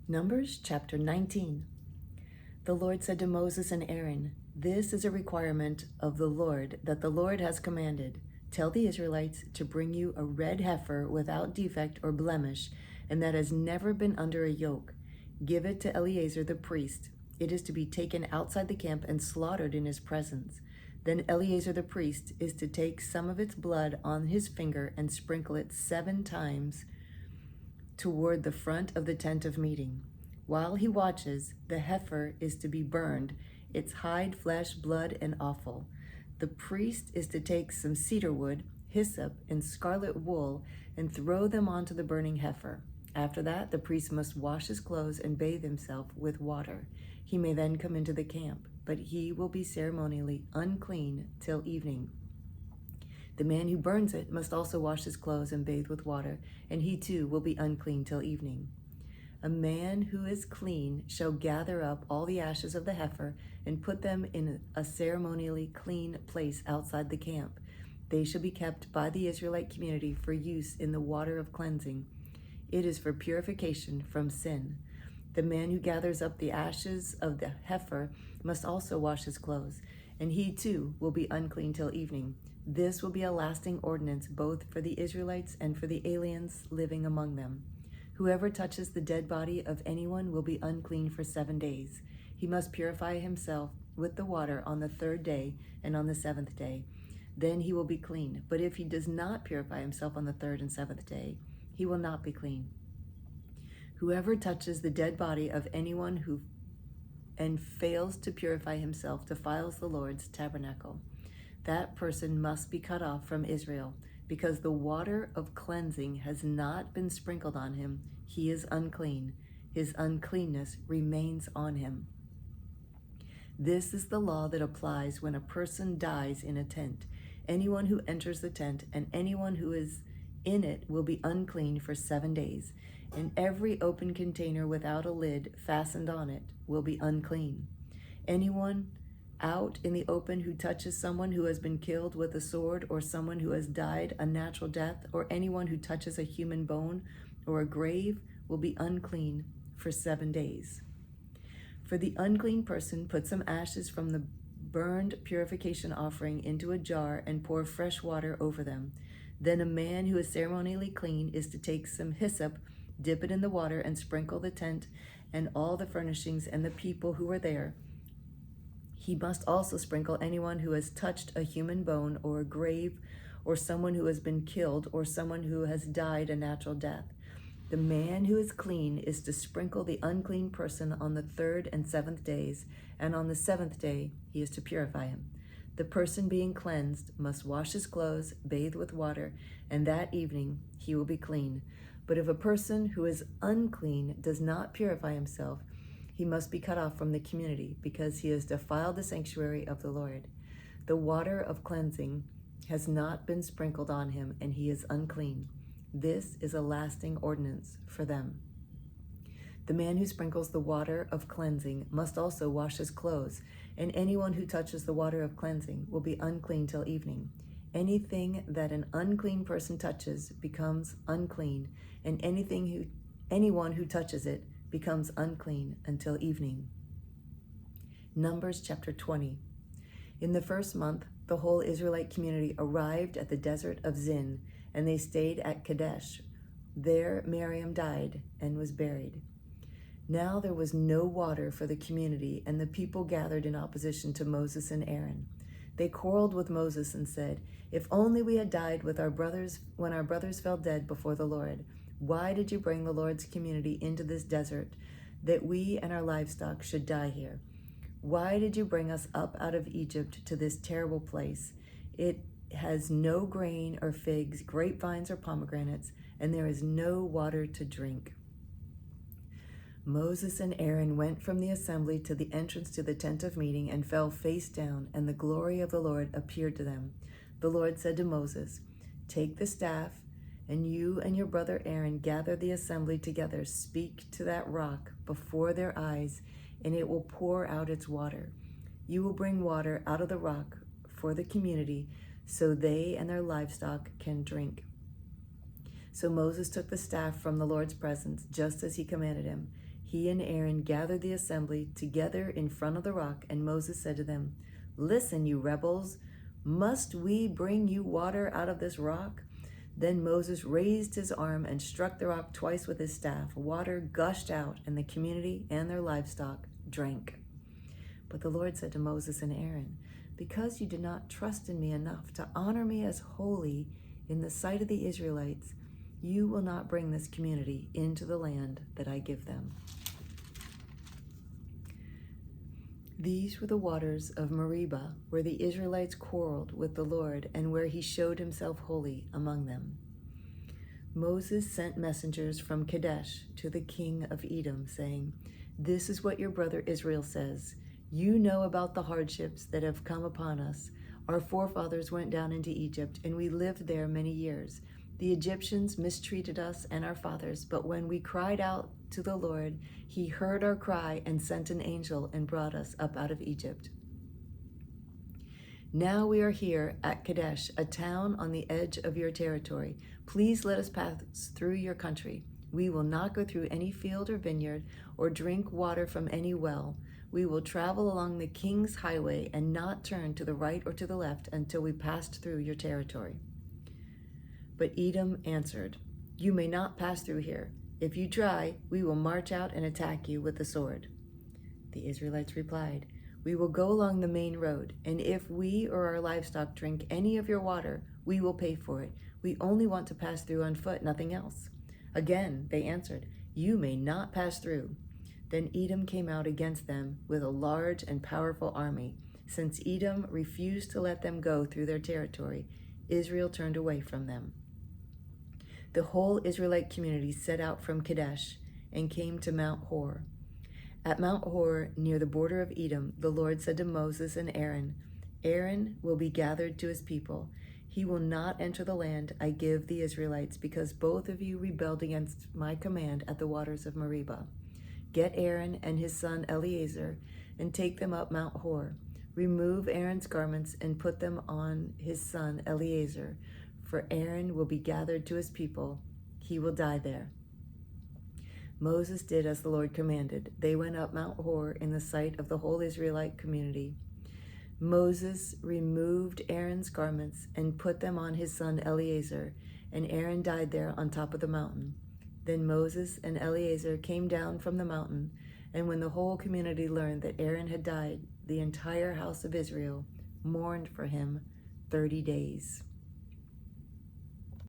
Numbers chapter 19. The Lord said to Moses and Aaron, "This is a requirement of the Lord that the Lord has commanded. Tell the Israelites to bring you a red heifer without defect or blemish, and that has never been under a yoke. Give it to Eleazar the priest. It is to be taken outside the camp and slaughtered in his presence. Then Eleazar the priest is to take some of its blood on his finger and sprinkle it 7 times toward the front of the tent of meeting. While he watches, the heifer is to be burned, its hide, flesh, blood, and offal. The priest is to take some cedar wood, hyssop, and scarlet wool and throw them onto the burning heifer. After that, the priest must wash his clothes and bathe himself with water. He may then come into the camp, but he will be ceremonially unclean till evening. The man who burns it must also wash his clothes and bathe with water, and he too will be unclean till evening. A man who is clean shall gather up all the ashes of the heifer and put them in a ceremonially clean place outside the camp. They shall be kept by the Israelite community for use in the water of cleansing. It is for purification from sin. The man who gathers up the ashes of the heifer must also wash his clothes, and he too will be unclean till evening. This will be a lasting ordinance both for the Israelites and for the aliens living among them. Whoever touches the dead body of anyone will be unclean for 7 days. He must purify himself with the water on the 3rd day and on the 7th day. Then he will be clean. But if he does not purify himself on the 3rd and 7th day, he will not be clean. Whoever touches the dead body of anyone and fails to purify himself defiles the Lord's tabernacle. That person must be cut off from Israel. Because the water of cleansing has not been sprinkled on him, he is unclean. His uncleanness remains on him. This is the law that applies when a person dies in a tent. Anyone who enters the tent and anyone who is in it will be unclean for 7 days, and every open container without a lid fastened on it will be unclean. Anyone out in the open who touches someone who has been killed with a sword, or someone who has died a natural death, or anyone who touches a human bone or a grave will be unclean for 7 days. For the unclean person, put some ashes from the burned purification offering into a jar and pour fresh water over them. Then a man who is ceremonially clean is to take some hyssop, dip it in the water, and sprinkle the tent and all the furnishings and the people who are there. He must also sprinkle anyone who has touched a human bone or a grave, or someone who has been killed, or someone who has died a natural death. The man who is clean is to sprinkle the unclean person on the 3rd and 7th days, and on the 7th day he is to purify him. The person being cleansed must wash his clothes, bathe with water, and that evening he will be clean. But if a person who is unclean does not purify himself, he must be cut off from the community, because he has defiled the sanctuary of the Lord. The water of cleansing has not been sprinkled on him, and he is unclean. This is a lasting ordinance for them. The man who sprinkles the water of cleansing must also wash his clothes, and anyone who touches the water of cleansing will be unclean till evening. Anything that an unclean person touches becomes unclean, and anyone who touches it becomes unclean until evening. Numbers chapter 20. In the 1st month, the whole Israelite community arrived at the desert of Zin, and they stayed at Kadesh. There Miriam died and was buried. Now there was no water for the community, and the people gathered in opposition to Moses and Aaron. They quarreled with Moses and said, "If only we had died with our brothers when our brothers fell dead before the Lord. Why did you bring the Lord's community into this desert, that we and our livestock should die here? Why did you bring us up out of Egypt to this terrible place? It has no grain or figs, grapevines or pomegranates, and there is no water to drink." Moses and Aaron went from the assembly to the entrance to the tent of meeting and fell face down, and the glory of the Lord appeared to them. The Lord said to Moses, "Take the staff, and you and your brother Aaron gather the assembly together. Speak to that rock before their eyes, and it will pour out its water. You will bring water out of the rock for the community, so they and their livestock can drink." So Moses took the staff from the Lord's presence, just as he commanded him. He and Aaron gathered the assembly together in front of the rock, and Moses said to them, "Listen, you rebels, must we bring you water out of this rock?" Then Moses raised his arm and struck the rock twice with his staff. Water gushed out, and the community and their livestock drank. But the Lord said to Moses and Aaron, "Because you did not trust in me enough to honor me as holy in the sight of the Israelites, you will not bring this community into the land that I give them." These were the waters of Meribah, where the Israelites quarreled with the Lord and where he showed himself holy among them. Moses sent messengers from Kadesh to the king of Edom, saying, "This is what your brother Israel says. You know about the hardships that have come upon us. Our forefathers went down into Egypt, and we lived there many years. The Egyptians mistreated us and our fathers, but when we cried out to the Lord, he heard our cry and sent an angel and brought us up out of Egypt. Now we are here at Kadesh, a town on the edge of your territory. Please let us pass through your country. We will not go through any field or vineyard or drink water from any well. We will travel along the king's highway and not turn to the right or to the left until we passed through your territory." But Edom answered, "You may not pass through here. If you try, we will march out and attack you with the sword." The Israelites replied, "We will go along the main road, and if we or our livestock drink any of your water, we will pay for it. We only want to pass through on foot, nothing else." Again they answered, "You may not pass through." Then Edom came out against them with a large and powerful army. Since Edom refused to let them go through their territory, Israel turned away from them. The whole Israelite community set out from Kadesh and came to Mount Hor. At Mount Hor, near the border of Edom, the Lord said to Moses and Aaron, "Aaron will be gathered to his people. He will not enter the land I give the Israelites because both of you rebelled against my command at the waters of Meribah. Get Aaron and his son Eleazar and take them up Mount Hor. Remove Aaron's garments and put them on his son Eleazar, for Aaron will be gathered to his people. He will die there." Moses did as the Lord commanded. They went up Mount Hor in the sight of the whole Israelite community. Moses removed Aaron's garments and put them on his son Eleazar, and Aaron died there on top of the mountain. Then Moses and Eleazar came down from the mountain, and when the whole community learned that Aaron had died, the entire house of Israel mourned for him 30 days.